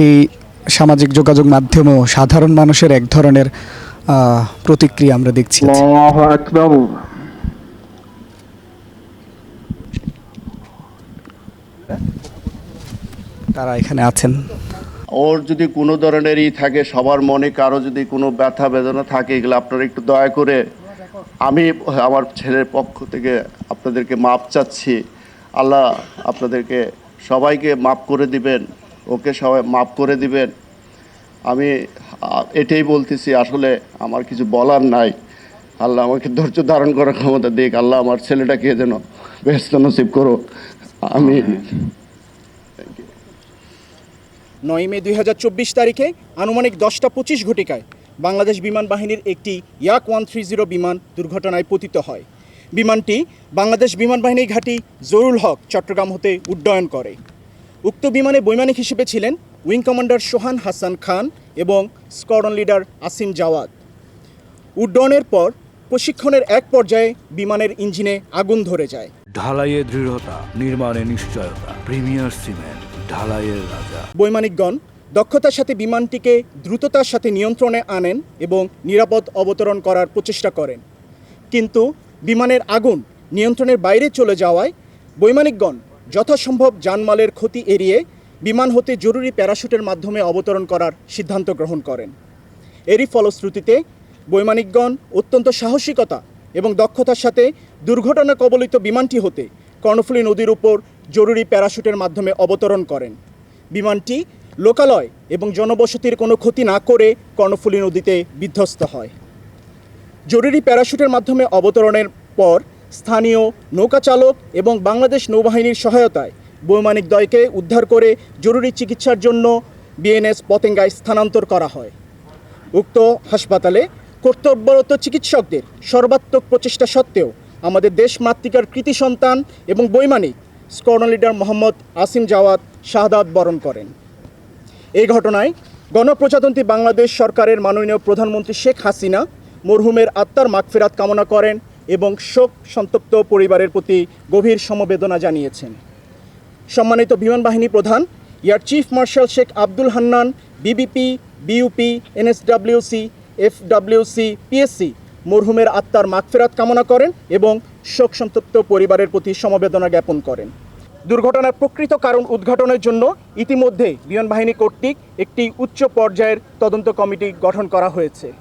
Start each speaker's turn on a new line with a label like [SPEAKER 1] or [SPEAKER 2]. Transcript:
[SPEAKER 1] এই সামাজিক যোগাযোগ মাধ্যমেও সাধারণ মানুষের এক ধরনের প্রতিক্রিয়া আমরা দেখছি।
[SPEAKER 2] আল্লাহু আকবার।
[SPEAKER 1] তারা এখানে আছেন।
[SPEAKER 3] ওর যদি কোনো ধরনেরই থাকে, সবার মনে কারো যদি কোনো ব্যথা বেদনা থাকে, এগুলো আপনারা একটু দয়া করে, আমি আমার ছেলের পক্ষ থেকে আপনাদেরকে মাপ চাচ্ছি। আল্লাহ আপনাদেরকে সবাইকে মাপ করে দিবেন, ওকে সবাই মাপ করে দিবেন। আমি এটাই বলতেছি, আসলে আমার কিছু বলার নাই। আল্লাহ আমাকে ধৈর্য ধারণ করার ক্ষমতা দিক। আল্লাহ আমার ছেলেটাকে যেন বেহেশত নসিব করো। আমি
[SPEAKER 4] 9 মে 2024 তারিখে আনুমানিক 10:25 ঘটিকায় বাংলাদেশ বিমান বাহিনীর একটি ইয়াক 130 বিমান দুর্ঘটনায় পতিত হয়। বিমানটি বাংলাদেশ বিমান বাহিনী ঘাঁটি জহুরুল হক চট্টগ্রাম হতে উড্ডয়ন করে। উক্ত বিমানে বৈমানিক হিসেবে ছিলেন উইং কমান্ডার সোহান হাসান খান এবং স্কোয়াড্রন লিডার আসিম জাওয়াদ। উড্ডয়নের পর প্রশিক্ষণের এক পর্যায়ে বিমানের ইঞ্জিনে আগুন ধরে যায়।
[SPEAKER 5] ঢালাইয়ে দৃঢ়তা, নির্মাণে নিশ্চয়তা, প্রিমিয়ার সিমেন্ট, ঢালাইয়ের রাজা।
[SPEAKER 4] বৈমানিকগণ দক্ষতার সাথে বিমানটিকে দ্রুততার সাথে নিয়ন্ত্রণে আনেন এবং নিরাপদ অবতরণ করার প্রচেষ্টা করেন, কিন্তু বিমানের আগুন নিয়ন্ত্রণের বাইরে চলে যাওয়ায় বৈমানিকগণ যথাসম্ভব জানমালের ক্ষতি এড়িয়ে বিমান হতে জরুরি প্যারাশুটের মাধ্যমে অবতরণ করার সিদ্ধান্ত গ্রহণ করেন। এরই ফলশ্রুতিতে বৈমানিকগণ অত্যন্ত সাহসিকতা এবং দক্ষতার সাথে দুর্ঘটনা কবলিত বিমানটি হতে কর্ণফুলী নদীর উপর জরুরি প্যারাশুটের মাধ্যমে অবতরণ করেন। বিমানটি লোকালয় এবং জনবসতির কোনো ক্ষতি না করে কর্ণফুলী নদীতে বিধ্বস্ত হয়। জরুরি প্যারাশুটের মাধ্যমে অবতরণের পর স্থানীয় নৌকা চালক এবং বাংলাদেশ নৌবাহিনীর সহায়তায় বৈমানিকদ্বয়কে উদ্ধার করে জরুরি চিকিৎসার জন্য বিএনএস পতেঙ্গায় স্থানান্তর করা হয়। উক্ত হাসপাতালে কর্তব্যরত চিকিৎসকদের সর্বাত্মক প্রচেষ্টা সত্ত্বেও আমাদের দেশ মাতৃকার কৃতি সন্তান এবং বৈমানিক স্কোয়াড্রন লিডার মোহাম্মদ আসিম জাওয়াদ শাহাদাত বরণ করেন। এই ঘটনায় গণপ্রজাতন্ত্রী বাংলাদেশ সরকারের মাননীয় প্রধানমন্ত্রী শেখ হাসিনা মরহুমের আত্মার মাগফিরাত কামনা করেন এবং শোক সন্তপ্ত পরিবারের প্রতি গভীর সমবেদনা জানিয়েছেন। সম্মানিত বিমান বাহিনী প্রধান air chief marshal Sheikh Abdul Hannan, BBP, BUP, NSWC, FWC, PSC মরহুমের আত্মার মাগফিরাত কামনা করেন এবং শোক সন্তপ্ত পরিবারের প্রতি সমবেদনা জ্ঞাপন করেন। দুর্ঘটনার প্রকৃত কারণ উদ্ঘাটনের জন্য ইতিমধ্যে বিমান বাহিনী কর্তৃক একটি উচ্চ পর্যায়ের তদন্ত কমিটি গঠন করা হয়েছে।